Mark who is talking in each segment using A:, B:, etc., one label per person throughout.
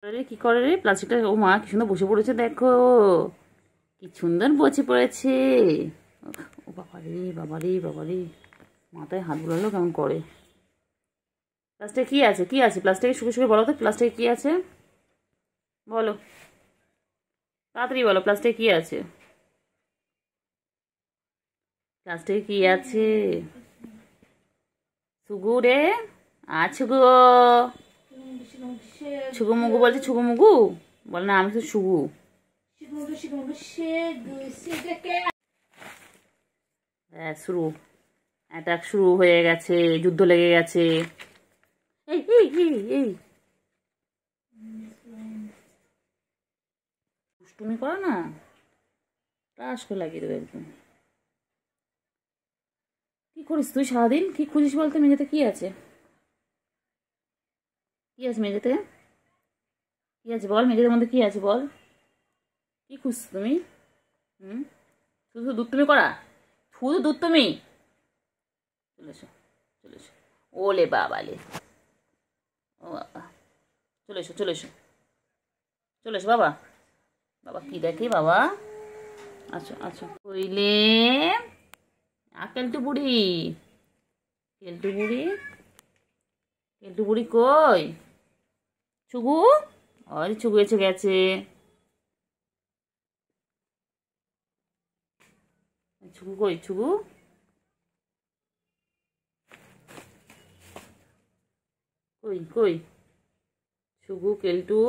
A: আরে কি করে রে প্লাস্টিকটা? ও মা কি সুন্দর বসে পড়েছে, দেখো কি সুন্দর বসে পড়েছে। ও বাবা রে বাবা রে বাবা রে, মাথায় হাত বুলালো কেমন করে। প্লাস্টিকে কি আছে, কি আছে প্লাস্টিকে? শুকে শুকে বলো তো, প্লাস্টিকে কি আছে বলো, তাড়াতাড়ি বলো, প্লাস্টিকে কি আছে? প্লাস্টিকে কি আছে? ছুগু রে, ছুগু, ছুগু মুগু বলছে, ছুগু মুগু বল না, আমি তো ছুগু। হ্যাঁ শুরু, অ্যাটাক শুরু হয়ে গেছে, যুদ্ধ লেগে গেছে। এই এই এই এই দুষ্টুমি করো না, টাস করে লাগিয়ে দেবে একদম। কি করিস তুই সারাদিন? কি খুঁজিস বলতো মেঝেতে? কি আছে, কি আছে মেঝেতে? কি আছে বল, মেঝের মধ্যে কি আছে বল? কি খুঁজছো তুমি? হুম, শুধু শুধু দুধ তুমি করা, শুধু দুধ তুমি। চলে এসো, চলে এসো। ওলে বাবালে, ও বাবা, চলে এসো চলে এসো, চলে এসো বাবা। বাবা কি দেখে বাবা? আচ্ছা আচ্ছা কইলে কেলটু বুড়ি, কেলটু বুড়ি, কেলটু বুড়ি কই? ছুগু, আরে ছুগু এসে গেছে। ছুগু কই, ছুগু কই কই? ছুগু কেলটু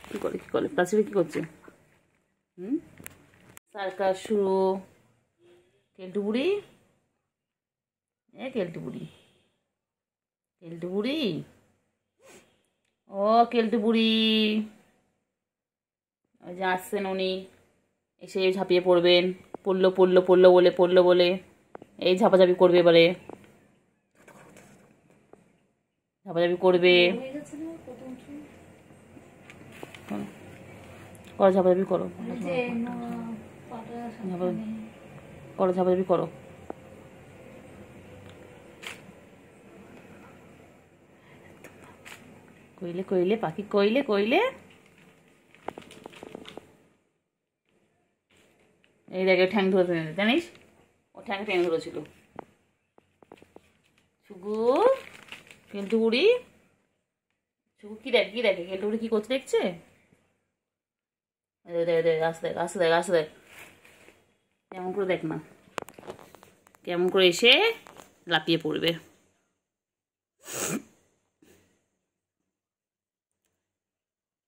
A: কি করে, কি করে প্লাস্টিকে কি করছে? হুম, সার্কাস শুরু। কেলটু বুড়ি, কেলটু বুড়ি, কেলটু বুড়ি, ও কেলটু বুড়ি, ওই যে আসছেন উনি, এসে ঝাঁপিয়ে পড়বেন। পড়লো পড়লো পড়লো বলে, পড়লো বলে এই ঝাপাঝাপি করবে এবারে, ঝাপাঝাপি করবে। করো ঝাপাঝাপি করো, করো ঝাপাঝাপি করো। কইলে কইলে পাখি, কইলে কইলে, এই দেখে ঠ্যাং ধরেছে জানিস, ও ঠ্যাং ধরেছিল। ছুগু, কেলটু বুড়ি, ছুগু কি দেখে, কি দেখে কেলটু বুড়ি কি করছে দেখছে? আসতে দেখ আসতে দেখ আসতে দেখ, কেমন করে দেখ না, কেমন করে এসে লাপিয়ে পড়বে।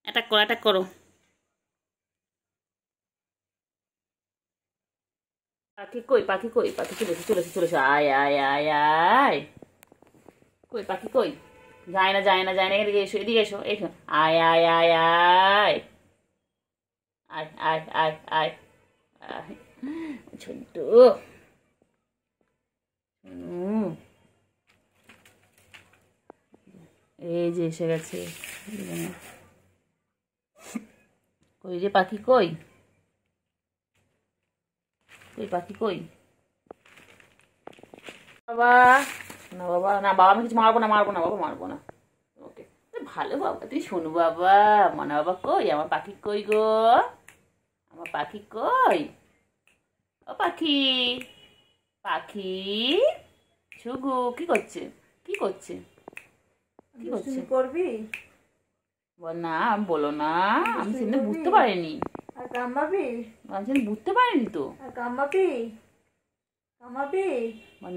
A: অ্যাটাক করো, অ্যাটাক করো। পাখি কই, পাখি কই, পাখি চলেছে চলেছে চলেছে, আয় আয় আয় আয়। কই পাখি কই? যায় না যায় না যায় না, এদিকে এসো এদিকে এসো, এসো, আয় আয় আয় আয়, আয় আয় আয় আয় আয়। ছোট্ট, এই যে এসে গেছে। কই রে পাখি কই, কই পাখি কই? বাবা, না বাবা না, বাবা আমি কিছু মারবো না, মারবো না বাবা, মারবো না। ওকে, ভালো বাবা তুই, শোনো বাবা। মনা বাবা কই, আমার পাখি কই গো, আমার পাখি কই? ও পাখি, পাখি, ছুগু কি করছে, কি করছে, কি করছে?
B: করবি
A: বল না, বলো না, আমি সেদিন বুঝতে পারিনি,
B: আর কামাবি,
A: আমি সেদিন বুঝতে পারিনি তো।
B: আর কামাবি, কামাবি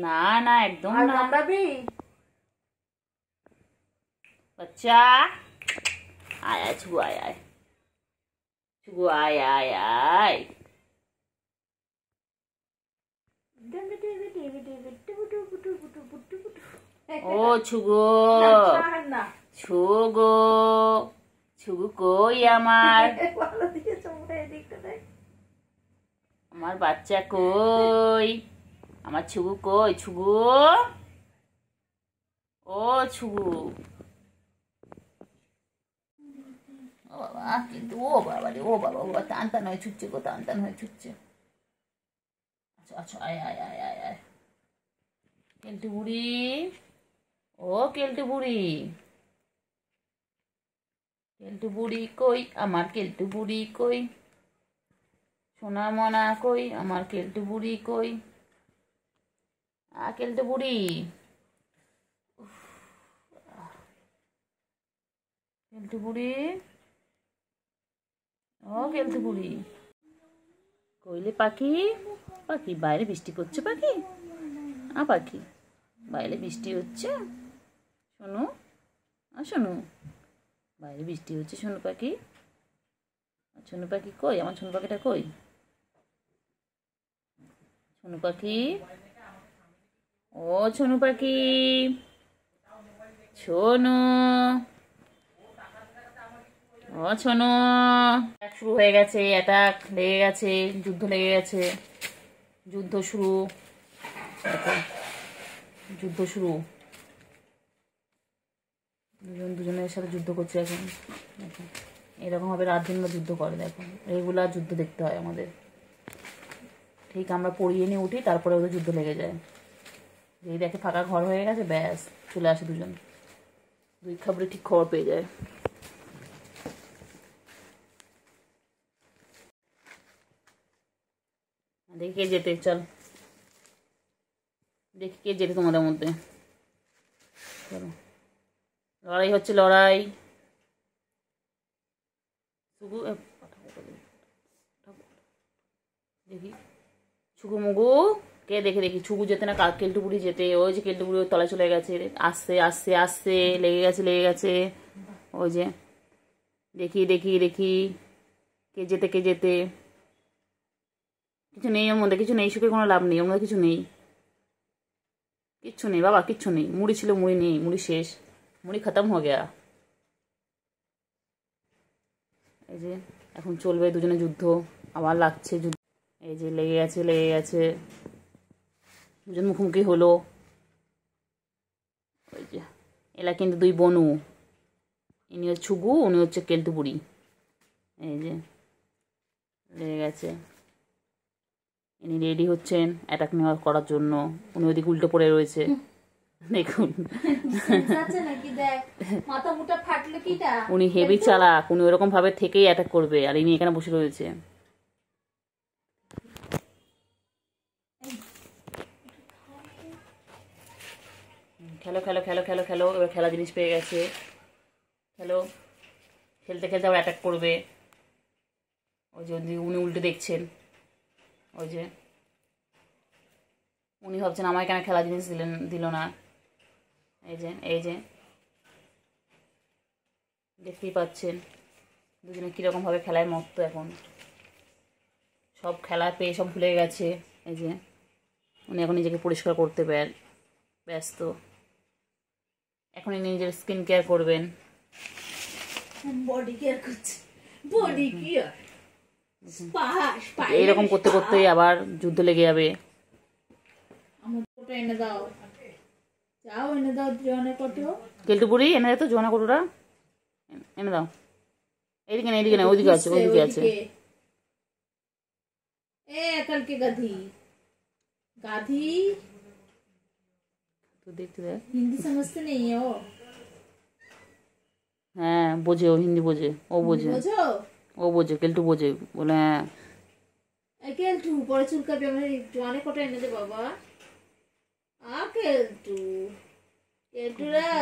A: না না একদম
B: আর
A: না।
B: কামড়াবি।
A: বাচ্চা আয় আয়, ছুগু আয় আয়, ছুগু আয় আয় আয়। ও ছুগু,
B: না
A: ছুগু, ছুগু কই আমার,
B: ভালো দিকে চোখটা এদিকটা দেখ।
A: আমার বাচ্চা কই, আমার ছুগু কই, ছুগু, ও ছুগু। ও বাবা কিন্তু, ও বাবা রে, ও বাবা, ও বাবা, টান টান হয়ে ছুটছে গো, টান টান হয়ে ছুটছে। আচ্ছা আচ্ছা আয় আয় আয় আয় আয়। কেলটু বুড়ি, ও কেলটু বুড়ি, কেলটু বুড়ি কই, আমার কেলটু বুড়ি কই, সোনা মনা কই, আমার কেলটু বুড়ি কই, কেলটু বুড়ি, কেলটু বুড়ি, ও কেলটু বুড়ি, কইলে পাখি, পাখি বাইরে বৃষ্টি পড়ছে, পাখি পাখি বাইরে বৃষ্টি হচ্ছে, শোনো শোনো, বাইরে বৃষ্টি হচ্ছে, শোনো পাখি, সোনু পাখি কই, আমার সোনু পাখিটা কই, সোনু পাখি, ও সোনু পাখি, সোনু, ও সোনু। শুরু হয়ে গেছে, অ্যাটাক লেগে গেছে, যুদ্ধ লেগে গেছে, যুদ্ধ শুরু, যুদ্ধ শুরু, দুজনের সাথে যুদ্ধ করছে এখন। দেখো এরকম ভাবে রাত দিন যুদ্ধ করে, দেখো রেগুলার যুদ্ধ দেখতে হয় আমাদের। ঠিক আমরা পড়িয়ে নিয়ে উঠি, তারপরে ওদের যুদ্ধ লেগে যায়। যেই দেখে ফাঁকা ঘর হয়ে গেছে, ব্যাস চলে আসে দুজন, দুই খবরে ঠিক খবর পেয়ে যায়। দেখি কে যেতে, চল দেখি কে যেতে তোমাদের মধ্যে। চলো, লড়াই হচ্ছে, লড়াই। দেখি ছুগু মুগু কে, দেখে দেখি ছুগু যেতে না কেলটু বুড়ি যেতে, ওই যে কেলটু বুড়ি তলায় চলে গেছে, আসছে আসছে আসছে, লেগে গেছে লেগে গেছে, ওই যে দেখি দেখি দেখি কে যেতে কে যেতে। কিছু নেই ওর মধ্যে, কিছু নেই, সুখে কোনো লাভ নেই ওর মধ্যে, কিছু নেই, কিচ্ছু নেই বাবা, কিচ্ছু নেই। মুড়ি ছিল, মুড়ি নেই, মুড়ি শেষ, মুড়ি খতম হয়ে গেয়া। এই যে এখন চলবে দুজনে যুদ্ধ, আবার লাগছে যুদ্ধ, এই যে লেগে গেছে লেগে গেছে, দুজন মুখোমুখি হলো। ওই যে এলা কিন্তু দুই বনু, ইনি হচ্ছে ছুগু, উনি হচ্ছে কেলটু বুড়ি। এই যে লেগে গেছে, ইনি রেডি হচ্ছেন অ্যাটাক নেওয়া করার জন্য, উনি ওইদিকে উল্টো পড়ে রয়েছে, দেখুন উনি হেভি চালাক, উনি ওরকম ভাবে থেকেই অ্যাটাক করবে, আর ইনি এখানে বসে রয়েছে। খেলো খেলো খেলো খেলো খেলো, এবার খেলা জিনিস পেয়ে গেছে, খেলো, খেলতে খেলতে আবার অ্যাটাক করবে। ওই যে উনি উল্টে দেখছেন, ওই যে উনি ভাবছেন আমায় কেন খেলা জিনিস দিল না। এই যে এই যে দেখতেই পাচ্ছেন দুজনে কীরকম ভাবে খেলায় মত্ত, এখন সব খেলা পেয়ে সব ভুলে গেছে। এই যে উনি এখন নিজেকে পরিষ্কার করতে ব্যস্ত, এখন ইনি নিজের স্কিন কেয়ার করবেন,
B: বডি কেয়ার করছে, বডি কেয়ার।
A: এইরকম করতে করতেই আবার যুদ্ধ লেগে যাবে।
B: আমার ফটো এনে দাও, যাও এনে দাও, জোয়ানের ফটো।
A: কেলটু বুড়ি এনে দাও তো, জোয়ানা কটুরা এনে দাও। এইদিকে না, এইদিকে না, ওইদিকে আছে, ওইদিকে আছে।
B: ए अकल के गधी, गाधी
A: তো দেখতে দেখ,
B: हिंदी समझते नहीं है वो।
A: হ্যাঁ বোঝে, ও হিন্দি বোঝে, ও বোঝে,
B: বুঝো,
A: ও বোঝে, কেলটু বোঝে বলে। হ্যাঁ
B: কেলটু পরে চুলকাবি, আমার জোয়ানের ফটো এনে দে বাবা। কেলটু, কেলটুরা,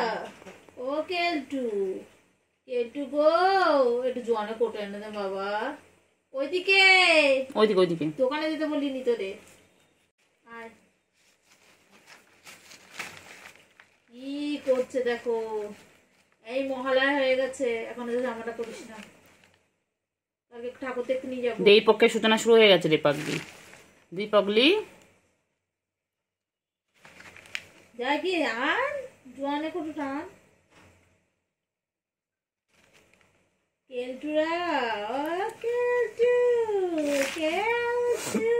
B: ও কেলটু, কেলটু গো, একটু জোয়ানের ফটো এনে দে বাবা। ওইদিকে
A: ওইদিকে ওইদিকে
B: দোকানে দিতে বলিনি তোরে। আর কি করছে দেখো, এই মহালয়া হয়ে গেছে, এখন জামাটা করিস না, কালকে ঠাকুর দেখতে নিয়ে যাবো।
A: দেই পক্ষের সূচনা শুরু হয়ে গেছে রে পাগলি, দুই পাগলি।
B: যাই কি আর জোয়ানে কত টান, কেলটুরা, ও কেলটু, কেলটু,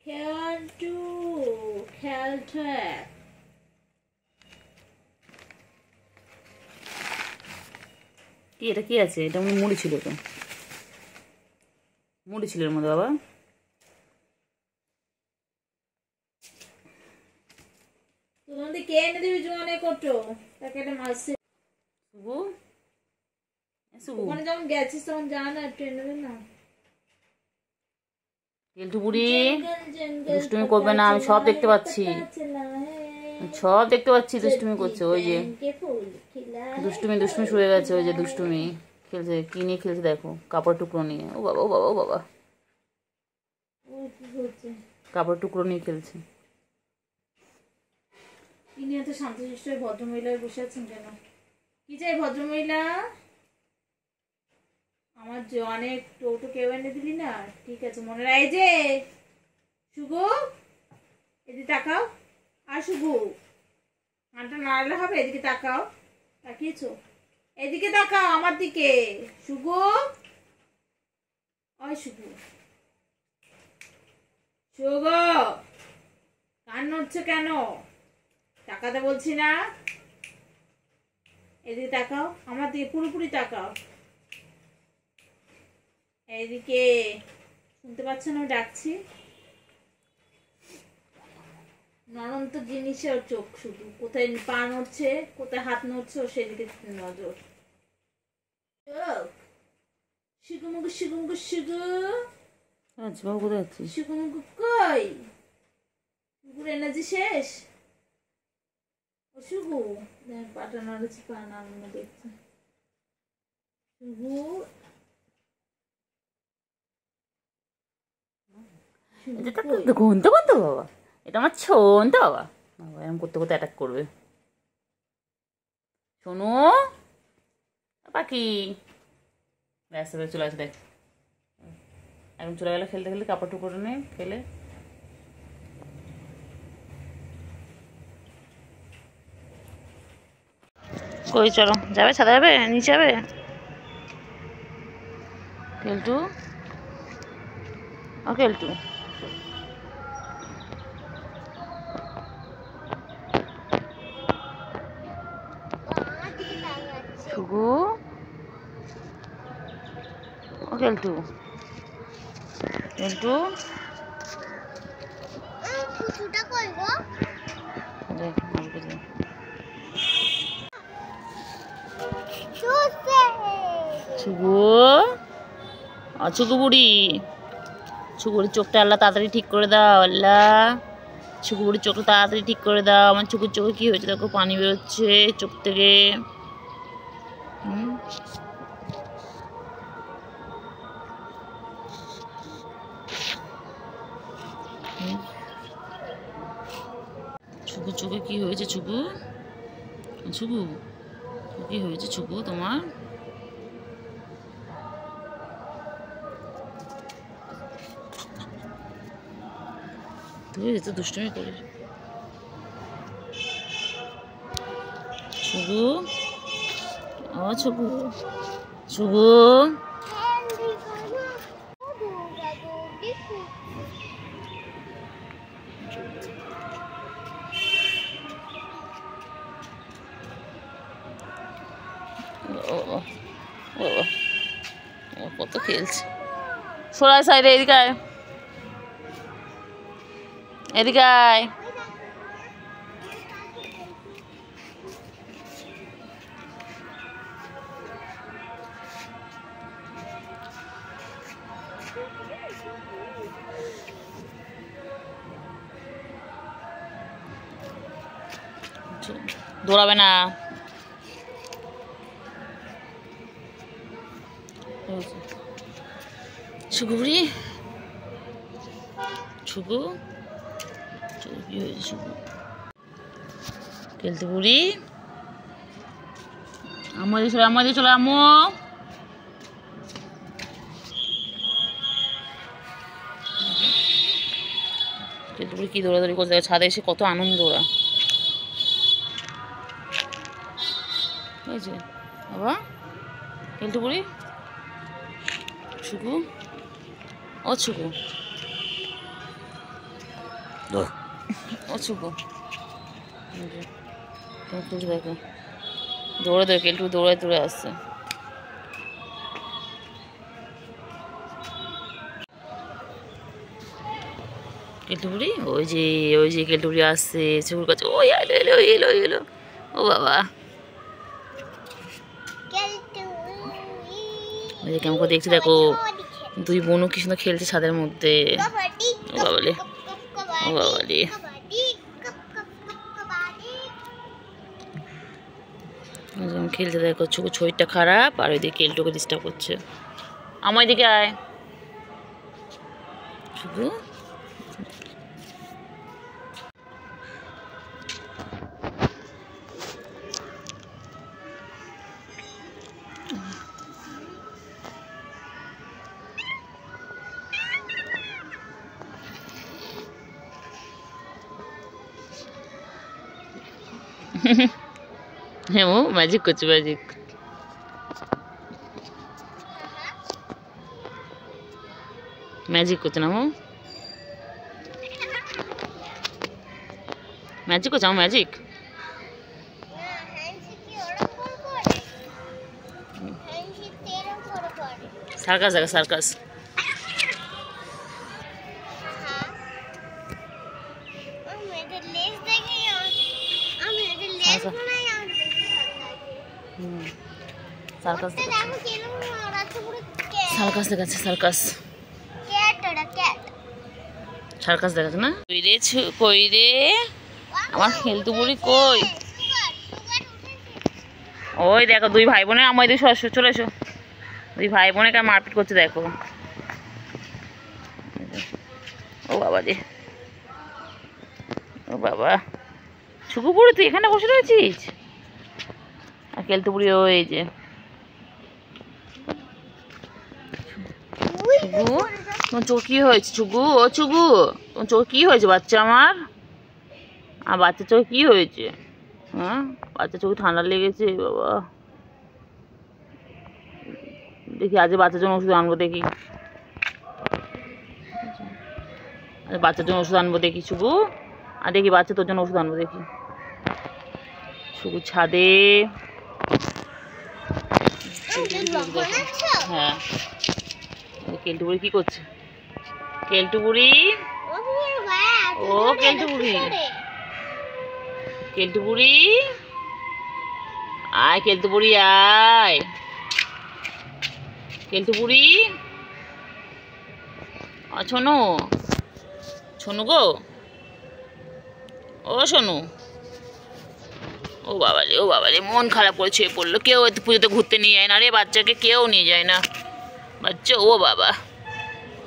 B: কেলটু, খেলটু।
A: কি এটা কি আছে, এটা মনে মুড়ি ছিল, তো মুড়ি ছিল এর মধ্যে বাবা।
B: তোমাদের কে এনে দিবি জোয়ানে কটো, তাকে একটা মাছ।
A: শুভু
B: ওখানে যখন গেছিস তখন জানা না ট্রেনে না
A: কেলটু বুড়ি দুষ্টুমি করবে না, আমি সব দেখতে পাচ্ছি, সব দেখতে পাচ্ছি দুষ্টুমি করছে। ওই যে দুষ্টুমি দুষ্টুমি শুয়ে গেছে, ওই যে দুষ্টুমি খেলছে, কি নিয়ে খেলছে দেখো, কাপড় টুকরো নিয়ে। ও বাবা ও বাবা ও বাবা, কাপড় টুকরো নিয়ে খেলছে।
B: ইনি এত শান্তশিষ্ট ভদ্রমহিলায় বসে আছেন কেন? কি চাই ভদ্রমহিলা? আমার যে অনেক টোটো কেউ এনে দিলি না, ঠিক আছে মনে রাখ। এই যে শুভু এদিকে তাকাও, আর শুভু কানটা নাড়ালে হবে, এদিকে তাকাও, তাকিয়েছো? এদিকে তাকাও আমার দিকে। শুভু ওই শুভু শুভ, কান নড়ছে কেন? তাকাতে বলছি না, এদিকে তাকাও, আমার দিকে পুরোপুরি তাকাও। এইদিকে শুনতে পাচ্ছ না ডাকছি? নরন্ত জিনিসের চোখ, শুধু কোথায় পা নড়ছে কোথায় হাত নড়ছে ও সেদিকে নজর। শিগুমুগু শিগুমুগু শিগু,
A: আচ্ছা বাবু কোথায় যাচ্ছিস?
B: শিগুমুগু কই? শিগুর এনার্জি শেষ। ও শিগু দেখ পাটা নড়েছে, পা নাড়ানো দেখছে। শিগু
A: ঘুমতে ঘুমতে বাবা, এটা আমার ছোন তো বাবা, বাবা এরকম করতে করতে অ্যাটাক করবে। শোনো পাখি, ব্যস্ত হয়ে চলে আসে, দেখ এখন চলে গেলে খেলতে খেলতে, কাপড় টুকরো নিয়ে খেলে। কই চলো, যাবে ছাদে যাবে, নিচে যাবে? কেলটু ও কেলটু, শুভু ও কেলটু, কেলটু দেখ শুভু অছুকু বুড়ি, ছুকুর চোখটা আল্লাহ তাড়াতাড়ি ঠিক করে দাও, আল্লাহ ছুকুর চোখটা তাড়াতাড়ি ঠিক করে দাও। আমার ছুকুর চোখে কি হয়েছে দেখো, পানি বেরোচ্ছে চোখ থেকে। ছুকু চোখে কি হয়েছে? ছুকু ছুকু কি হয়েছে? ছুকু তোমার তুই এত দুষ্টুমি করিস। ছুকু ও ছুকু, ছুকু কত খেলছে। সরাই সাইডে, এদিকে আয়, এদিকে আয়। দৌড়াবে না, ছুকুরি ছুকু কি হয়েছে? ছুকু খেলতে বুড়ি, আমাদের চলে, আমাদের চলে আম্মু। খেলতে বুড়ি কি দৌড়াদৌড়ি করতে, ছাদে এসে কত আনন্দ ওরা, হয়েছে বাবা। খেলতে বুড়ি ছুকু ও ছুকু ও ছুকু, দেখো দৌড়ে দৌড়ে কেলটু দৌড়ে দৌড়ে আসছে। কেলটুপুরি ওই যে কেলটুপুরি আসছে ছুকুর কাছে, ওই এলো এলো এলো এলো, ও বাবা ওই যে কেমন করে দেখছি দেখো, দুই বোনও কি সুন্দর খেলছে ছাদের মধ্যে। ও বাবালে, ও বাবালে, খেলতে দেখো। শরীরটা খারাপ আর ওইদিকে কেলটুকে ডিস্টার্ব করছে। আমার দিকে আয় শুধু। হ্যাঁ ও ম্যাজিক করছে, ম্যাজিক। ম্যাজিক করছে না ও, ম্যাজিক করছে আমার ম্যাজিক। সার্কাস দেখা, সার্কাস। সার্কাস সার্কাস দেখাচ্ছে, সার্কাস সার্কাস দেখাচ্ছে না। কই রে কই রে আমার খেলতু বুড়ি কই? ওই দেখো দুই ভাই বোনে আমার দিকে চলে এসো। দুই ভাই বোনে কেন মারপিট করছে দেখো। ও বাবা রে, ও বাবা। ছুকু বুড়ি তুই এখানে বসে রয়েছিস? আর খেলতু বুড়ি ওই যে। ছুকু তোমার চোখ কি হয়েছে? ছুকু, ও ছুকু তোমার চোখ কি হয়েছে বাচ্চা আমার? আর বাচ্চার চোখে কি হয়েছে? হ্যাঁ বাচ্চার চোখে ঠান্ডা লেগেছে বাবা। দেখি আজ বাচ্চার জন্য ওষুধ আনবো, দেখি বাচ্চার জন্য ওষুধ আনবো দেখি ছুকু। আর দেখি বাচ্চা তোর জন্য ওষুধ আনবো দেখি। ছুকু ছাদে, হ্যাঁ। কেলটু বুড়ি কি করছে? কেলটু বুড়ি, ও কেলটু বুড়ি, কেলটু বুড়ি আয়, কেলটু বুড়ি আয়, কেলটু বুড়ি। শোনো, শোনো গো, ও শোনো। ও বাবারে, ও বাবারে, মন খারাপ করে ছুঁয়ে পড়লো। কেউ পুজোতে ঘুরতে নিয়ে যায় না রে, বাচ্চাকে কেউ নিয়ে যায় না। বাচ্চা, ও বাবা,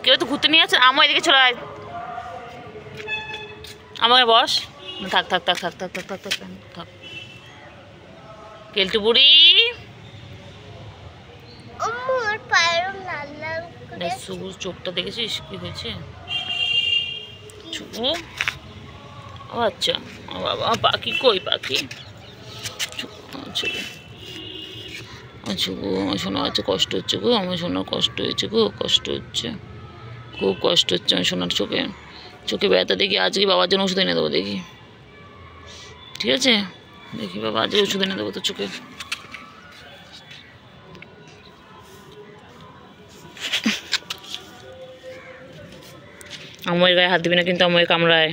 A: কেউ তো ঘুরতে নিয়ে যাচ্ছে। আমার এদিকে চলে আয়, আমার বস। থাক থাক থাক থাক থাক থাক থাক থাক থাক। কেলটু বুড়ি, শুভুর চোখটা দেখেছিস কি হয়েছে? শুভু, ও আচ্ছা, ও বাবা, পাখি কই পাখি? আচ্ছা গো, আমার শোনা আছে কষ্ট হচ্ছে গো, আমার শোনার কষ্ট হয়েছে গো, কষ্ট হচ্ছে, খুব কষ্ট হচ্ছে আমার শোনার। চোখে চোখে ব্যথা দেখি। আজকে বাবার জন্য ওষুধ এনে দেবো দেখি, ঠিক আছে? দেখি বাবা আজকে ওষুধ এনে দেবো তো চোখে। আমার গায়ে হাত দিবি না কিন্তু, আমার কামড়ায়।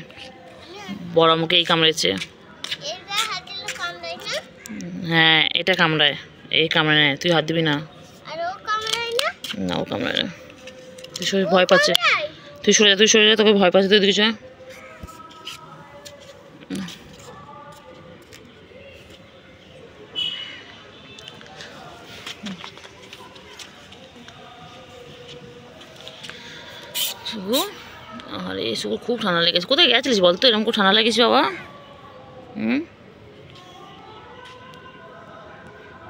A: বড় মুখেই কামড়েছে। হ্যাঁ এটা কামড়ায়, এই কামড়ায় না, তুই হাত দিবি না। না ও কামড়ায় না। তুই সরে, ভয় পাচ্ছে। তুই সরে যা, তুই সরে যা, তোকে ভয় পাচ্ছে। তুই দিকে যা। শুভু, আরে শুভু খুব ঠান্ডা লেগেছে। কোথায় গেছিলিস বলতো এরকম খুব ঠান্ডা লেগেছে বাবা?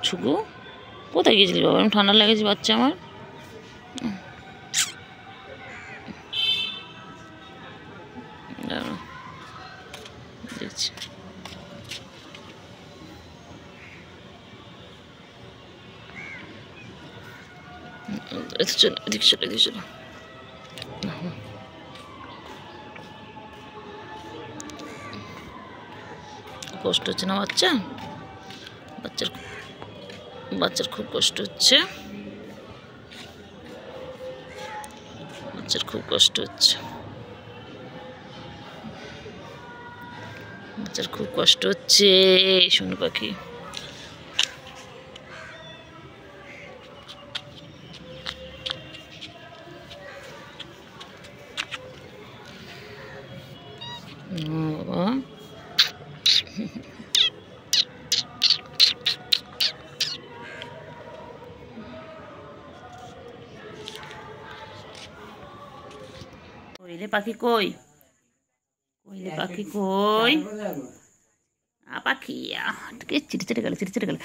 A: শুভু কোথায় গেছিলিস বাবা? এরকম ঠান্ডা লেগেছে বাচ্চা আমার। দেখছি চলো, এদিকে চলো, এদিকে চলো। কষ্ট হচ্ছে না বাচ্চা? বাচ্চার খুব কষ্ট হচ্ছে, বাচ্চার খুব কষ্ট হচ্ছে, বাচ্চার খুব কষ্ট হচ্ছে। শোনো পাখি, কোয়েলে পাখি কই, কোয়েলে পাখি কই, পাখি চিটে চিটে গেল, চিটে চিটে গেল,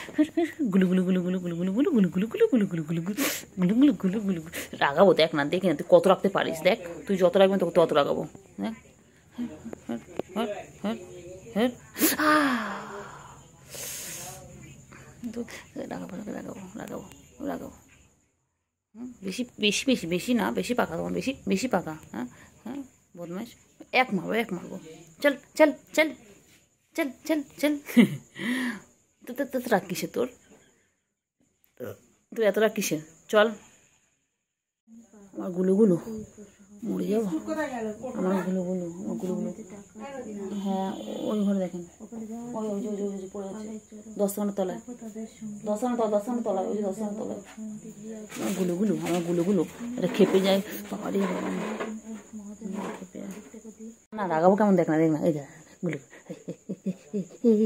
A: গুলু গুলু গুলু গুলু গুলু গুলু গুলু গুলু গুলু গুলু গুলু গুলু গুলু গুলু গুলু গুলু গুলু। রাগাবো দেখ না, দেখি না তুই কত রাখতে পারিস, দেখ তুই যত রাখবেন তোকে তত রাগাবো, দেখ। রাগাবো রাগাবো রাগাবো রাগাবো। বেশি বেশি বেশি বেশি না, বেশি পাকা তোমার, বেশি বেশি পাকা। হ্যাঁ হ্যাঁ বদমাইশ, এক মারবো এক মারবো। চল চল চল চল চল চল। তো তো রাগ কিসে তোর, তুই এত রাগ কিসে? চল। আমার গুলুগুলো মরে যাবো, আমার গুলুগুলো, আমার গুলুগুলো। হ্যাঁ ওই ঘরে দেখেন, ওই ওই ওই ওই পড়ে আছে 10 টাকার তলায়, 10 টাকার তলায়, 10 টাকার তলায়, ওই যে 10 টাকার তলায়। আমার গুলুগুলো, আমার গুলুগুলো, এটা খেপে যায় বাবারে, খেপে যায় না। রাগাবো কেমন দেখ না, দেখ না, এই দেখ গুলু, এই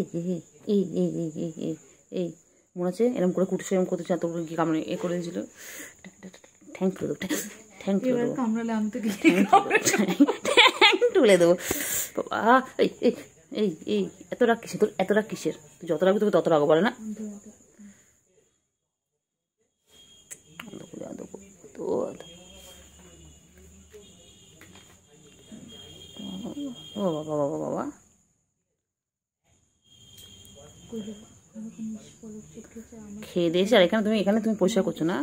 A: এই এই এই এই এই মনে আছে এরকম করে কুটে এরকম করতে চায়, তোর কি কামড়ে এ করে দিয়েছিল, ঠ্যাং তুলে দেবো, ঠ্যাং তুলে দেবো, ঠ্যাং তুলে দেবো বাবা। এই এই এই এই এত রাগ কিসের তোর, এত রাগ কিসের? তুই যত রাখবি তোকে তত রাগো, বলে না? ও বাবা বাবা বাবা, খেয়ে দিয়েছি। আর এখানে তুমি, এখানে তুমি পরিষ্কার করছো না?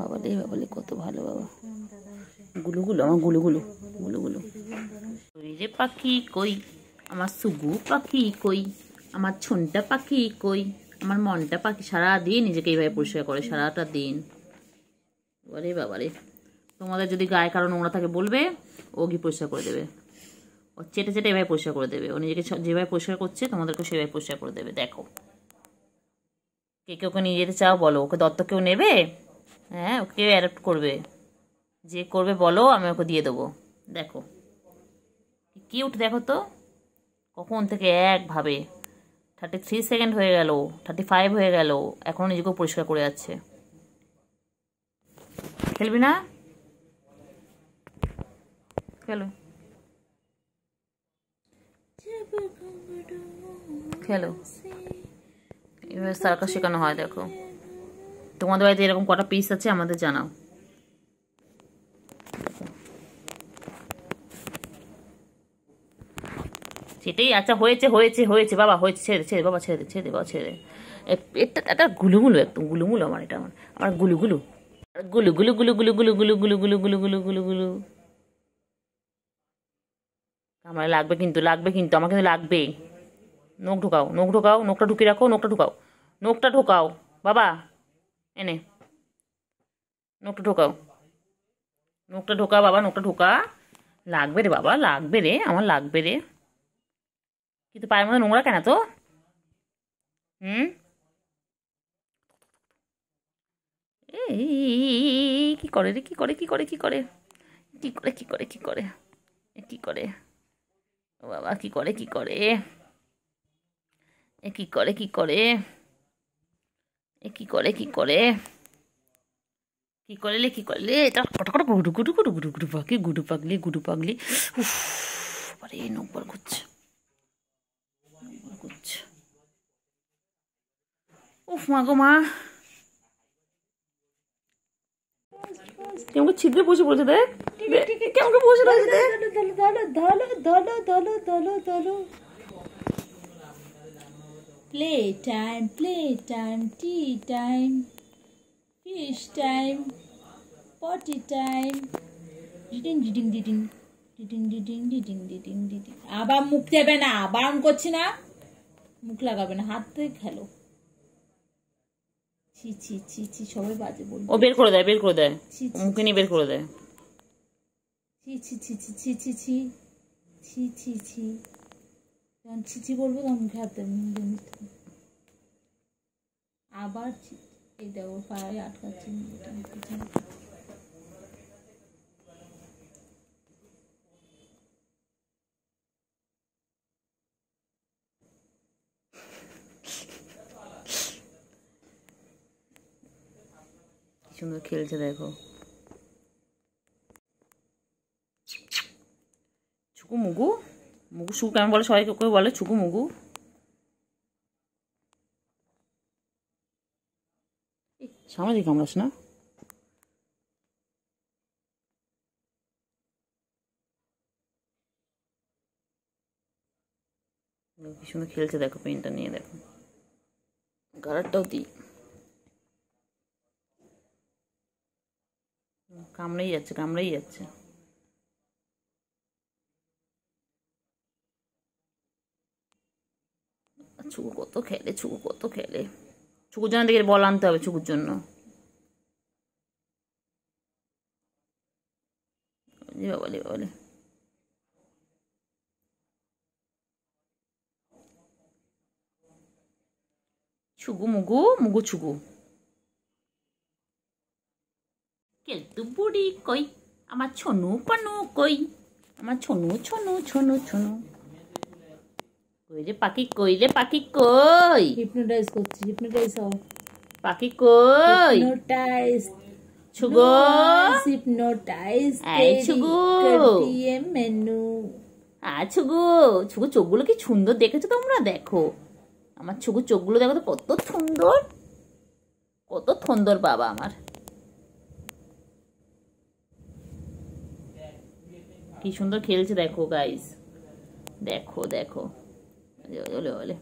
A: বাবা বাবা কত ভালো বাবা। গুলুগুলো, আমার গুলুগুলো, গুলুগুলো। রে পাখি কই, আমার সুগু পাখি কই, আমার ছুনটা পাখি কই, আমার মনটা পাখি। সারাদিন নিজেকে এইভাবে পরিষ্কার করে, সারাটা দিন। বাবারে বাবারে, তোমাদের যদি গায়ে কারো নোংরা থাকে বলবে, ও গিয়ে পরিষ্কার করে দেবে। ও চেটে চেটে এভাবে পরিষ্কার করে দেবে। ও নিজেকে যেভাবে পরিষ্কার করছে তোমাদেরকে সেভাবে পরিষ্কার করে দেবে। দেখো, কে কে ওকে নিয়ে যেতে চাও বলো, ওকে দত্তক কেউ নেবে? হ্যাঁ, ওকে অ্যাডপ্ট করবে, যে করবে বলো, আমি ওকে দিয়ে দেবো। দেখো কিউট, দেখো তো কখন থেকে একভাবে 33 সেকেন্ড হয়ে গেল, 35 হয়ে গেল, এখনো নিজেকেও পরিষ্কার করে যাচ্ছে। খেলবি না? খেলো খেলো, এভাবে সার্কাস শেখানো হয়। দেখো তোমাদের বাড়িতে এরকম কটা পিস আছে আমাদের জানাও। সেটাই, আচ্ছা হয়েছে হয়েছে হয়েছে বাবা, হয়েছে, ছেড়ে ছেড়ে বাবা, ছেড়ে দে ছেড়ে দে বাবা, ছেড়ে দে। এটা এটা গুলুগুলো, একদম গুলুগুলো আমার, এটা আমার, আমার গুলুগুলো, গুলু গুলু গুলু গুলু গুলু গুলু গুলু গুলু গুলু গুলু গুলু গুলু। আমার লাগবে কিন্তু, লাগবে কিন্তু, আমার কিন্তু লাগবে। নখ ঢোকাও, নখ ঢোকাও, নখটা ঢুকিয়ে রাখো, নখটা ঢোকাও, নখটা ঢোকাও বাবা, এনে নখটা ঢোকাও, নখটা ঢোকা বাবা, নখটা ঢোকা। লাগবে রে বাবা, লাগবে রে, আমার লাগবে রে। কিন্তু পায়ের মধ্যে নোংরা কেন তো? এই কি করে রে, কি করে কি করে কি করে কি করে কি করে কি করে কি করে, ও বাবা কি করে কি করে, এ কি করে কি করে, এ কি করে কি করে কি করলে কি করলে, এটা কটা গুডু গুডু গুডু গুডু গুডু পাখি, গুডু পাগলি গুডু পাগলি। উফ আরে নকবার করছে, করছে। উফ মা গো মা, কেমন ছিদ্রে বসে পড়েছে, দেখ কেমন বসে রয়েছে, দেখ।
B: Play time, play time, tea time, fish time, পটি টাইম, ডিডিং ডিডিং ডিডিং ডিডিং ডিডিং ডিডিং ডিডিং ডিডিং। আবার মুখ দেবে না, বারণ করছি না, মুখ লাগাবে না, হাত থেকে খেলো। ছি ছি ছি ছি, সবাই বাজে বলবে।
A: ও বের করে দেয়, বের করে দেয়, মুখে নিয়ে বের করে দেয়।
B: ছি ছি ছি ছি ছি ছি ছি ছি ছি ছি, যখন ছি ছি বলবো তখন মুখে হাত দেবে। আবার এই দেখো পায়ে আটকাচ্ছে।
A: সুন্দর খেলছে দেখো। ছুকু মুগু, মুগু সুকু কেমন বলে, সবাই কেউ বলে ছুকু মুগু। সামনে দিকে কামড়াস না। কি সুন্দর খেলছে দেখো, পেনটা নিয়ে দেখো, গাড়ারটাও দিই। কামড়েই যাচ্ছে, কামড়েই যাচ্ছে। ছুকু কত খেলে, ছুকু কত খেলে। ছুকুর জন্য দেখে বল আনতে হবে, ছুকুর জন্য। বাবালে বাবালে, ছুগু মুগু, মুগু ছুগু। কেলতু বুড়ি কই, আমার ছনু পানু কই, আমার ছনু ছনু ছনু ছনু কই রে পাখি, কই রে পাখি কই।
B: হিপনোটাইজ করছি, হিপনোটাইজ হও।
A: পাখি কই,
B: হিপনোটাইজ
A: ছুগো,
B: হিপনোটাইজ
A: এই ছুগু,
B: দিয়ে মেনু।
A: ছুগু, ছুগু চোখগুলো কি সুন্দর দেখেছো তোমরা, দেখো আমার ছুগু চোখগুলো দেখো তো কত সুন্দর, কত সুন্দর বাবা আমার। কি সুন্দর খেলছে দেখো গাইস, দেখো দেখো। ওলে ওলে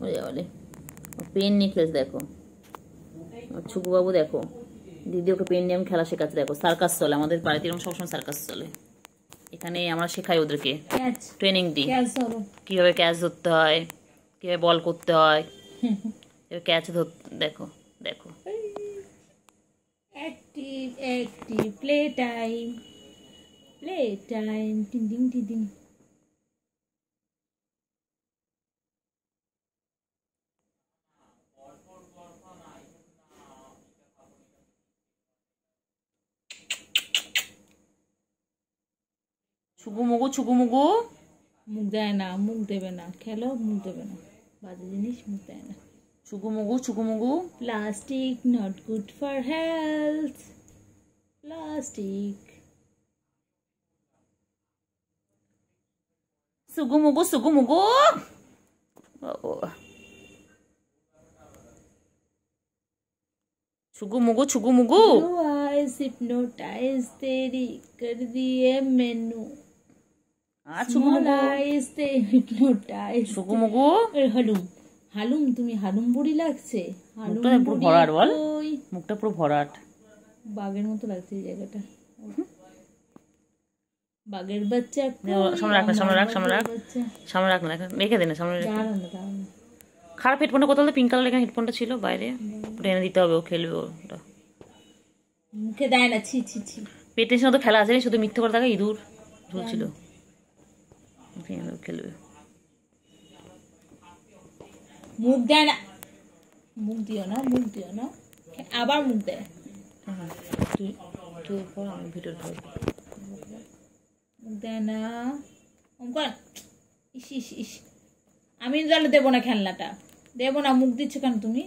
A: ওলে ওলে, পেন নিয়ে খেলছে দেখো ছুকু বাবু। দেখো দিদি ওকে পেন নিয়ে আমি খেলা শেখাচ্ছে দেখো। সার্কাস চলে আমাদের বাড়িতে, এরকম সবসময় সার্কাস চলে। এখানে আমরা শেখাই ওদেরকে, ট্রেনিং দিই কিভাবে ক্যাচ ধরতে হয়, কিভাবে বল করতে হয়, ক্যাচ ধরতে। দেখো দেখো,
B: active active play time, play time, টিং টিং টিং।
A: ছুকু মুগু, ছুকু মুগু।
B: মুখ দেয় না, মুখ দেবে না, খেলো মুখ দেবে না, বাজে জিনিস মুখ দেয় না।
A: ছুকু মুগু, ছুকু মুগু।
B: Plastic not good for health, plastic.
A: সুগু মুগু, সুগু মুগু। छुगु मुगु, छुगु मुगु।
B: Blue eyes hypnotize तेरी कर दिए मैनू।
A: छुगु Mugu.
B: eyes they hypnotize।
A: छुगु Mugu.
B: হালুম হালুম, তুমি হালুম বুড়ি লাগছে।
A: মুখটা পুরো ভরাট বল, মুখটা পুরো ভরাট,
B: বাঘের মতো লাগছে এই জায়গাটা। বাঘের বাচ্চা।
A: সামনে রাখ না, সামনে রাখ, সামনে রাখ, সামনে রাখ না, রেখে দে না, সামনে রেখে। খারাপ হেডফোনটা কোথাও পিঙ্ক কালার এখানে হেডফোনটা ছিল বাইরে, ওটা এনে দিতে হবে, ও খেলবে ওটা।
B: মুখে দেয় না, ছি ছি ছি।
A: পেটের সাথে খেলা আছে, শুধু মিথ্যে করে থাকে, ইঁদুর ঝুলছিল, খেলবে।
B: মুখ দেয় না, মুখ দিও না, মুখ দিও না, আবার মুখ দেয়।
A: তুই পর, আমি ভিডিও করব।
B: মুখ দেয় না, ইস ইস ইস। আমি তাহলে দেবো না খেলনাটা, দেবো না। মুখ দিচ্ছ কেন তুমি?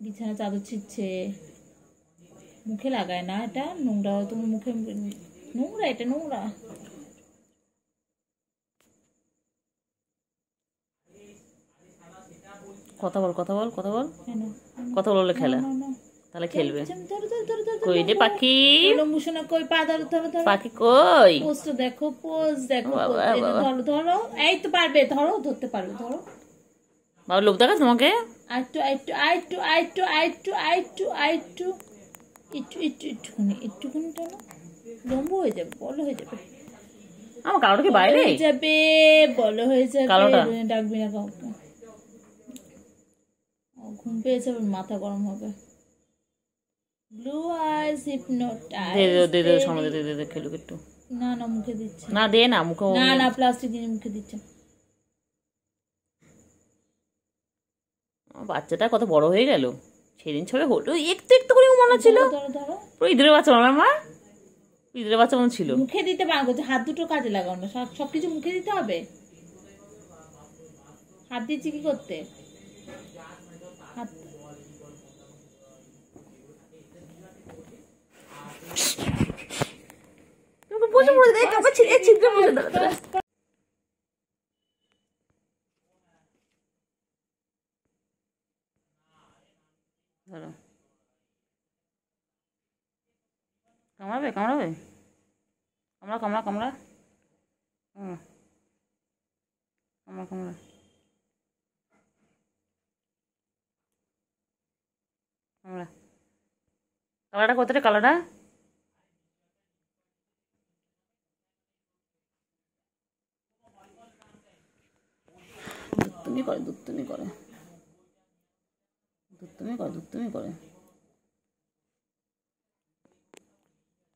B: বিছানা চাদর ছিচ্ছে, মুখে লাগায় না, এটা নোংরা, তোমার মুখে নোংরা, এটা নোংরা।
A: কথা বল, কথা বল, কথা বল, কথা বললে খেলা, তাহলে খেলবে। কই রে পাখি,
B: কই পা ধরো, ধরো ধরো,
A: পাখি কই,
B: পোজটা দেখো, পোজ দেখো, ধরো ধরো, এই তো পারবে, ধরো, ধরতে পারবে, ধরো।
A: বাবা লোক দেখা তোমাকে,
B: আইটু আইটু আইটু আইটু আইটু আইটু আইটু, একটু একটু একটুখানি, একটুখানি টানো, লম্বা হয়ে যাবে, বড় হয়ে যাবে।
A: আমার কালোটা কি বাইরে
B: যাবে, বড় হয়ে যাবে,
A: কালোটা
B: ডাকবি না কাউকে। ঘুম পেয়েছে, মাথা গরম হবে। ব্লু আইজ হিপনোটাইজ,
A: দে দে দে, সামনে দে দে, খেলুক একটু।
B: না না, মুখে দিচ্ছে
A: না, দে না মুখে,
B: না না, প্লাস্টিক দিয়ে মুখে দিচ্ছে।
A: বাচ্চাটা কত বড় হয়ে গেল, সেদিন ছবে হলো একটু একটু করে মনে ছিল, পুরো ইঁদুরের বাচ্চা মনে, আমার ইঁদুরের বাচ্চা মনে ছিল।
B: মুখে দিতে পারবো, হাত দুটো কাজে লাগাও না, সবকিছু মুখে দিতে হবে। হাত দিচ্ছি কি করতে?
A: মুছে দে, তোকে ছিদ্র মুছে দাঁড়া দাঁড়া। ধরো, কামড়াবে কামড়াবে, কামড়া কামড়া কামড়া, হুম কামড়া কামড়া। কামড়া, কালারটা কত রে কালারটা? দুত্তুমি করে দুত্তুমি করে দুত্তুমি করে দুত্তুমি করে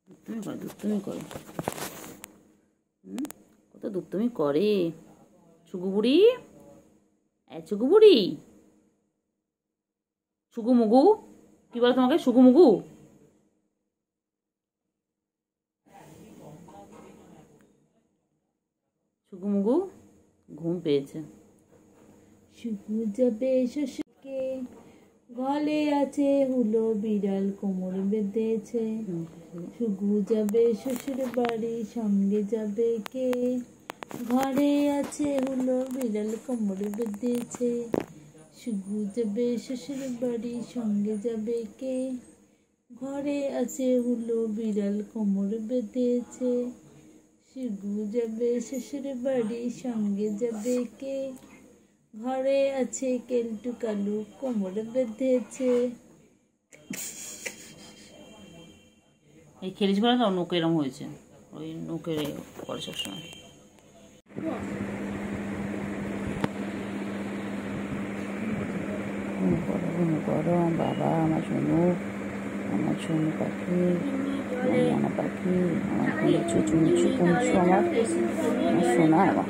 A: দুত্তুমি করে দুত্তুমি করে, কত দুত্তুমি করে। ছুগু বুড়ি, ছুগু বুড়ি, ছুগু মুগু, কি বলে তোমাকে? ছুগু মুগু। ছুগু মুগু ঘুম পেয়েছে।
B: শুকু যাবে শ্বশুরকে, গলে আছে হুলো বিড়াল কোমর বেঁধেছে। শুকু যাবে শ্বশুর বাড়ি, সঙ্গে যাবে কে? ঘরে আছে হুলো বিড়াল কোমর বেঁধেছে। শুকু যাবে শ্বশুর বাড়ি, সঙ্গে যাবে কে? ঘরে আছে হুলো বিড়াল কোমর বেঁধেছে। শুকু যাবে শ্বশুর বাড়ি, সঙ্গে যাবে কে? ঘরে আছে কেলটু কালু কোমর বেঁধেছে।
A: এই খেলিস বলে না, নোকে এরম হয়েছে, ওই নোকে করে সবসময়। গরম বাবা, আমার সোনু, আমার সোনু পাখি, আমার মনা পাখি, আমার কুঞ্চু চুঞ্চু কুঞ্চু, আমার সোনা, আমার সোনা।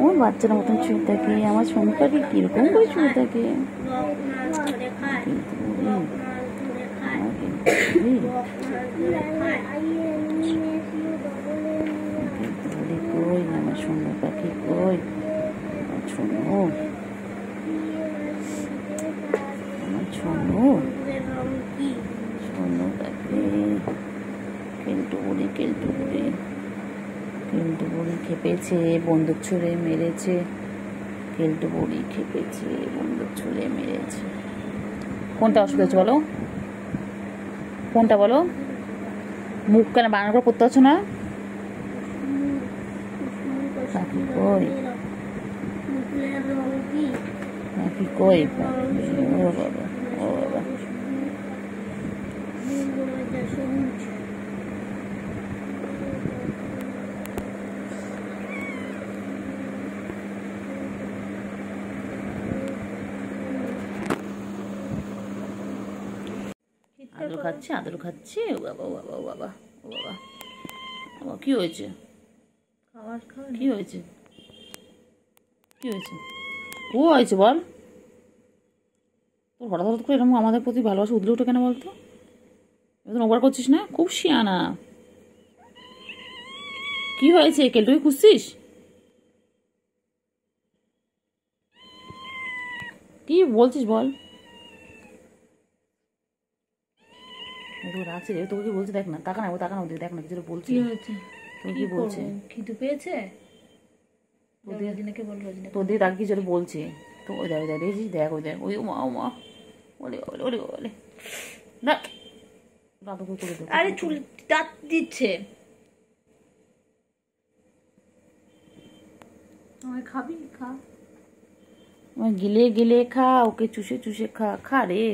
A: ওর বাচ্চারা মতন শুয়ে থাকে, আমার সোনু পাখি কিরকম করে শুয়ে থাকে। কই আমার সোনু পাখি, কই আমার সোনু, আমার সোনু, সোনু পাখি। কেলটু বুড়ি, কেলটু বুড়ি, কেলটু বুড়ি খেপেছে, বন্দুক ছুঁড়ে মেরেছে। কেলটু বুড়ি খেপেছে, বন্দুক ছুঁড়ে মেরেছে। কোনটা অসুবিধা হচ্ছে বলো, কোনটা বলো? মুখ কেন বানানো করে পড়তে পারছো না? পাখি কই, পাখি কই, পাখি, ও বাবা, ও বাবা। আদর খাচ্ছে, আদর খাচ্ছে, ও বাবা, ও বাবা, ও বাবা, ও বাবা। কি হয়েছে? কি হয়েছে? কি হয়েছে? ও হয়েছে বল। তোর হঠাৎ হঠাৎ করে এরকম আমাদের প্রতি ভালোবাসা উদলে উঠে কেন বলতো? এবার নোংরা করছিস না, খুব শিয়ানা। কি হয়েছে? কেলটুকে খুঁজছিস? কি বলছিস বল? রাখছে, তোকে কি বলছে দেখ না, তাকা না, ও তাকা না, দেখ না কিছু বলছি।
B: কি হয়েছে?
A: তুমি কি বলছে?
B: খিদে পেয়েছে?
A: তোর দিয়ে তাকে কিছু বলছে তো, ওই দেখ দেখ দেখছিস, দেখ ওই দেখ, ওই মা, ও মা, বলে বলে বলে বলে দেখ, দাদু করে দেখ।
B: আরে চুল দাঁত দিচ্ছে। আমায় খাবি? খা,
A: গিলে গিলে খা, ওকে চুষে চুষে খা, খা রে।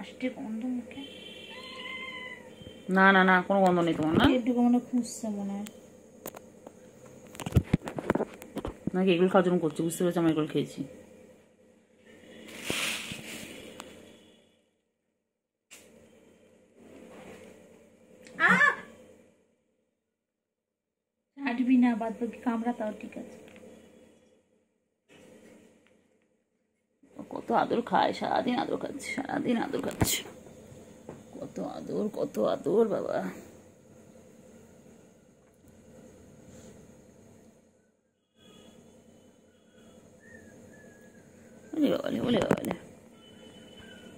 B: আসছে গন্ধ মুখে।
A: না না না, কোনো গন্ধ নেই তোমার, না
B: একটু মনে খুঁজছে মনে হয়,
A: নাকি এগুলো খাওয়ার জন্য করছি, বুঝতে পেরেছি, আমি এগুলো খেয়েছি।
B: হাঁটবি না, বাদ বাকি কামড়া তাও ঠিক আছে।
A: কত আদর খায়, সারাদিন আদর খাচ্ছে, সারাদিন আদর খাচ্ছে, কত কত আদর, কত আদর বাবা। ওলে বাবালে, ওলে বাবালে,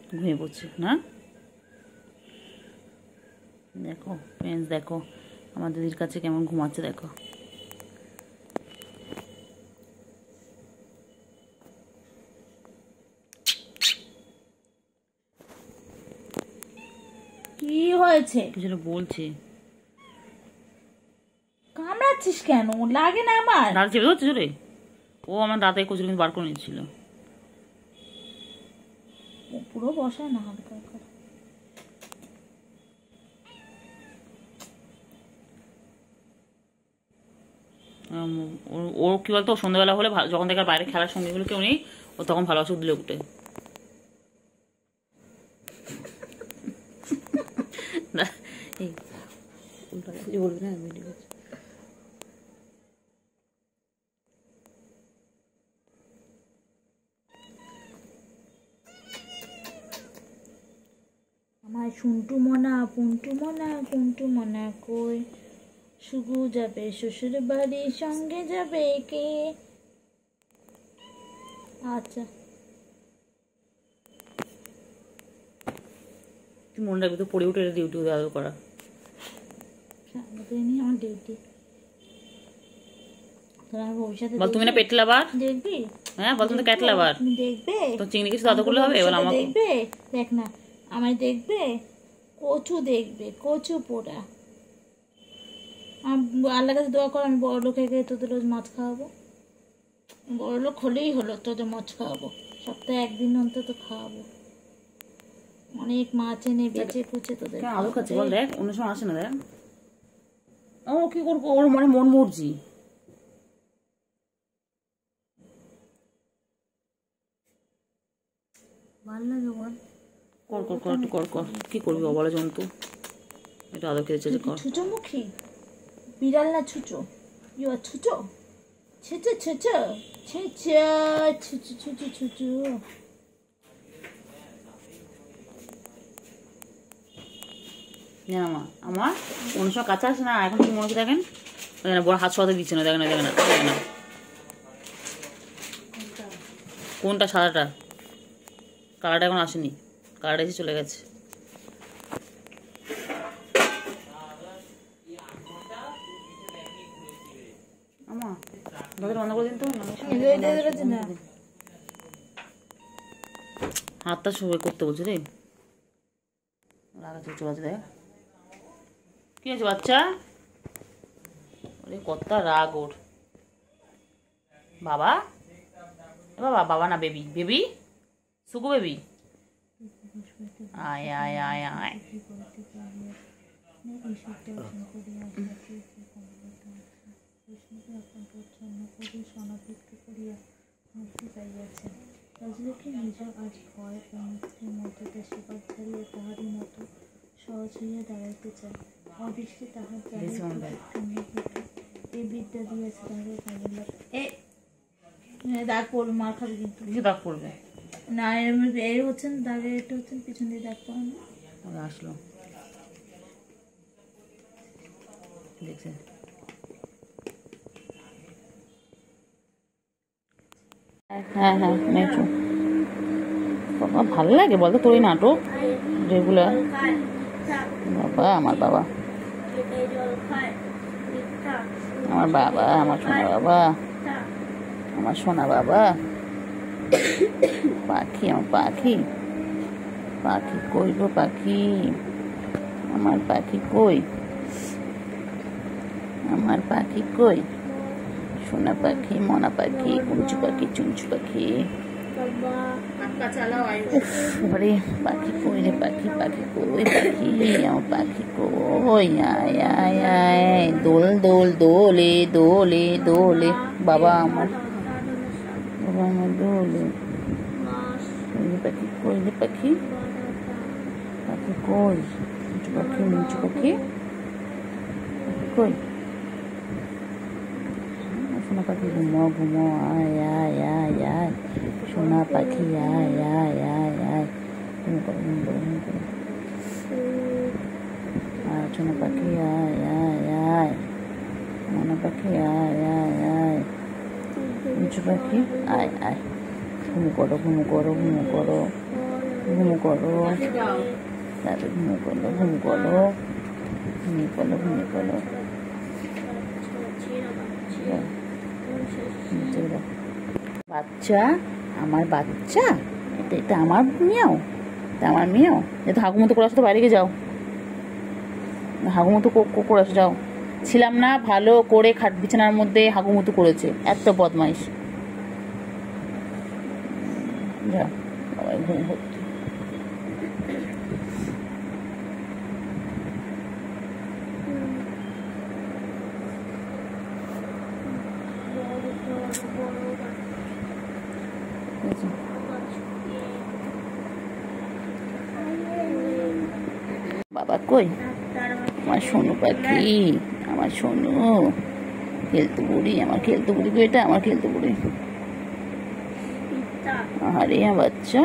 A: ঘুমিয়ে পড়ছে না। দেখো ফ্রেন্ডস, দেখো আমার দিদির কাছে কেমন ঘুমাচ্ছে দেখো।
B: কি হয়েছে?
A: কিছু বলছে।
B: কামড়াচ্ছিস কেন? লাগে না আমার?
A: দাঁত চেপে ধরছে রে। ও আমার দাঁতে কচুরি কিন্তু বার করে নিচ্ছিল।
B: পুরো বসায় না, হালকা করে।
A: ও কি বলতো, সন্ধ্যাবেলা হলে যখন দেখার বাইরে খেলার সঙ্গীগুলো কেউ নেই, ও তখন ভালোবাসা দিলে উঠে। বলবি না ভিডিও।
B: আমার শুন্টু মনা, পুন্টু মনা, কুন্টু মনা কই? শুগু যাবে শ্বশুর বাড়ি, সঙ্গে যাবে কে? আচ্ছা,
A: তুই মনে রাখবি তো, পড়ে উঠে ডিউটি আদর করা।
B: আমার ডিউটি। ভবিষ্যতে
A: বল তুমি না পেট লাভার?
B: দেখবি?
A: হ্যাঁ বল, তুমি তো ক্যাট লাভার।
B: তুমি দেখবে
A: তো চিংড়ি কিছু আদর করলে হবে? এবার আমাকে
B: দেখবে, দেখ না আমায় দেখবে। কচু দেখবে, কচু পোড়া। আল্লাহর কাছে দোয়া কর আমি বড় লোক হয়ে গিয়ে তোদের রোজ মাছ খাওয়াবো। বড় লোক হলেই হলো, তোদের মাছ খাওয়াবো, সপ্তাহে একদিন অন্তত খাওয়াবো। অনেক মাছ এনে বেচে কুচে তোদের
A: আলু খাচ্ছে। বল দেখ, অন্য সময় আসে না। দেখ ও কি করবো, ওর মানে মন মর্জি।
B: ভালো লাগে বল।
A: কর কর কর, একটু কর কর। কি করবি অবলা জন্তু, একটু আদর খেতে চেয়েছে কর।
B: ছুচো মুখী বিড়াল না ছুচো? ইউ আর ছুচো, ছুচো ছুচো ছুচো ছুচো ছুচো ছুচো।
A: জানা মা আমার অন্য সময় কাছে আসে না, এখন কি মনে হচ্ছে দেখেন, বড় হাত শোয়াতে দিচ্ছে না। দেখে না, দেখে না, দেখে না। কোনটা? সাদাটা? কালারটা এখন আসেনি, কালারটা এসে চলে গেছে। আমা দরজা বন্ধ করে দিন তো, হাতটা শুয়ে করতে বলছে রে। লাগাচ্ছে চলে আছে। দেখ কি আছে বাচ্চা, কত রাগ ওর। বাবা, বাবা, বাবা না বেবি, বেবি সুকু বেবি। আয় আয় আয় আয়।
B: রাজলক্ষ্মী নিজ আজ ভয় ও মুক্তির মধ্যে দেশে ঢালিয়া তাহারই মতো সহজ হইয়া দাঁড়াইতে চায়। অদৃষ্টে তাহার এই বিদ্যা দিয়েছে তাহাদের কাজে। দাগ পড়বে, মার খাবে কিন্তু।
A: কিছু দাগ পড়বে
B: না, এর হচ্ছেন দাগে, এটা হচ্ছেন পিছন দিয়ে দাগ পাওয়া না।
A: আসলো দেখছে। হ্যাঁ হ্যাঁ, মেট্রো ভালো লাগে বলতো তোর এই নাটক রেগুলার। বাবা, আমার বাবা, আমার বাবা, আমার সোনা বাবা, আমার সোনা বাবা, পাখি, আমার পাখি, পাখি কই গো পাখি, আমার পাখি কই, আমার পাখি কই, সোনা পাখি, মনা পাখি, কুঞ্চু পাখি, চুঞ্চু পাখি। বাবারে পাখি কই রে, পাখি, পাখি কই, পাখি, আমার পাখি কই, আয় আয় আয়, দোল দোল দোলে দোলে দোলে, বাবা আমার, বাবা আমার দোলে। পাখি কই রে, পাখি, পাখি কই, মুচু পাখি, মুচু পাখি, পাখি কই, সোনা পাখি ঘুমো ঘুমো, আয় আয় আয় আয়, সোনা পাখি আয় আয় আয় আয়, ঘুম করো ঘুম করো ঘুম করো। আয় সোনা পাখি, আয় আয় আয় মনা পাখি, আয় আয় আয় মিঠু পাখি, আয় আয়। ঘুমু করো ঘুমু করো ঘুমু করো ঘুমু করো, তারপরে ঘুমু করো ঘুমু করো ঘুমিয়ে পড়ো ঘুমিয়ে পড়ো। বাচ্চা, আমার বাচ্চা, এটা আমার মেয়েও, এটা আমার মেয়েও। যেহেতু হাগুমতো করে আসো তো বাইরে গিয়ে যাও, হাগুমতো করে আসো যাও। ছিলাম না ভালো করে খাট বিছানার মধ্যে হাগুমতো করেছে, এত বদমাইশ। যাও বাবাই ঘুম হচ্ছে। বাবা কই আমার সোনু পাখি, আমার সোনু খেলতে বুড়ি, আমার খেলতে বুড়ি কই, এটা আমার খেলতে বুড়ি। আরে আমার বাচ্চা,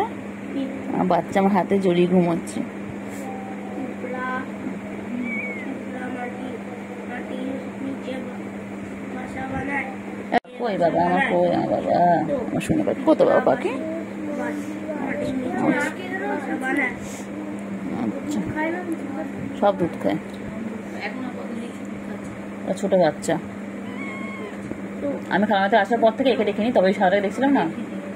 A: আমার বাচ্চা আমার হাতে জড়িয়ে ঘুমাচ্ছে। কই বাবা আমার, কই আমার বাবা, আমার সোনু পাখি কত বাবা পাখি। আচ্ছা সব দুধ খায়, ছোট বাচ্চা। আমি খালামাতে আসার পর থেকে একে দেখিনি, তবে সারাটাকে দেখছিলাম না,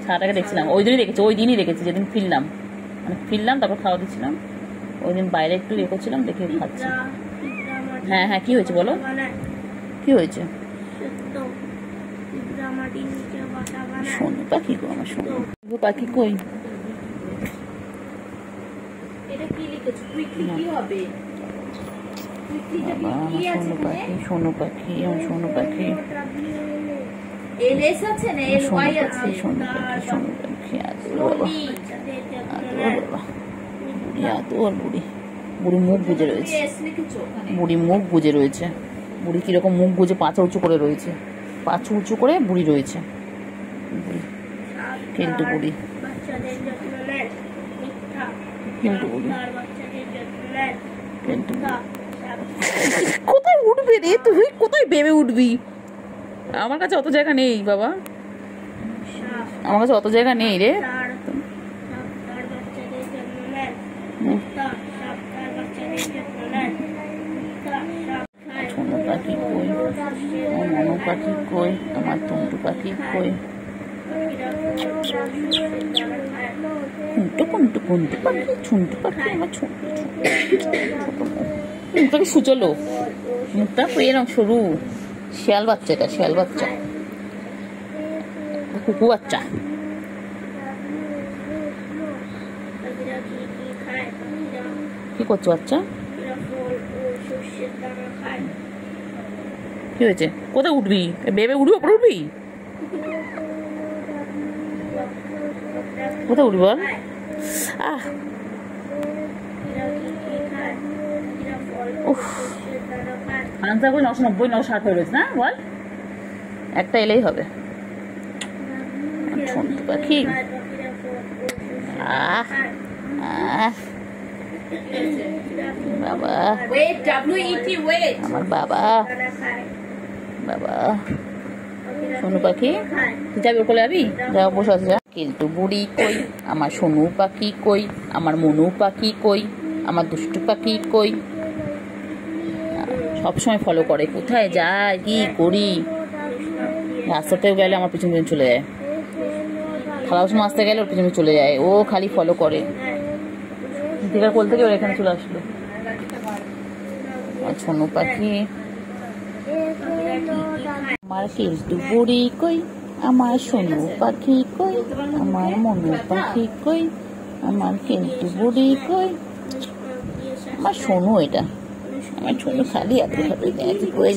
A: সারাটাকে দেখছিলাম ওই দিনই দেখেছি, ওই দিনই দেখেছি যেদিন ফিরলাম, মানে ফিরলাম তারপর খাওয়া দিচ্ছিলাম, ওই দিন বাইরে একটু ইয়ে করছিলাম দেখে খাচ্ছি। হ্যাঁ হ্যাঁ কি হয়েছে বলো, কি হয়েছে? সোনু পাখি কই আমার সোনু পাখি কই? বাবা আমার সোনু পাখি, সোনু পাখি, আমার সোনু পাখি, সোনু পাখি, সোনু পাখি। আদর বাবা, আদর বাবা, বুড়ি আদর বুড়ি। বুড়ি মুখ বুজে রয়েছে, বুড়ি মুখ বুজে রয়েছে। বুড়ি কিরকম মুখ বুজে পাঁচা উঁচু করে রয়েছে, পাঁচু উঁচু করে বুড়ি রয়েছে। কিন্তু বুড়ি, কিন্তু বুড়ি, কিন্তু কোথায় উঠবে রে তুই, কোথায় ভেবে উঠবি? আমার কাছে অত জায়গা নেই বাবা, আমার কাছে অত জায়গা নেই রে। সোনু পাখি কই, আমার মনু পাখি কই, আমার টুনটু পাখি কই? কুন্টু কুন্টু কুন্টু পাখি, ছুন্টু পাখি, আমার ছোট মুখটাকে সুচলো, মুখটা এরকম সরু। শিয়াল বাচ্চা, এটা শিয়াল বাচ্চা, কুকু বাচ্চা। কি করছো বাচ্চা, কি হয়েছে? কোথায় উঠবি? বেবে উঠবি, ওপরে উঠবি? কোথায় উঠবি বল? আহ আনসার করে 990 960 হয়ে রয়েছে না বল, একটা এলেই হবে। ছোট্ট পাখি, আহ আহ বাবা, আমার বাবা, বাবা সোনু পাখি তুই যাবি ওর কোলে, যাবি? যা বসে আছে যা। কিন্তু বুড়ি কই, আমার সোনু পাখি কই, আমার মনু পাখি কই, আমার দুষ্টু পাখি কই? সবসময় ফলো করে, কোথায় যায় কি করি, রাস্তাতেও গেলে আমার পিছন পিছন চলে যায়, খালার সময় আসতে গেলে ওর পিছনে চলে যায়, ও খালি ফলো করে। দীঘার কোল থেকে ওর এখানে চলে আসলো। আর সোনু পাখি, আমার কিন্তু বুড়ি কই, আমার সোনু পাখি কই, আমার মনু পাখি কই, আমার কিন্তু বুড়ি কই? আমার সোনু, এটা আমার সোনু খালি এত খালি কই।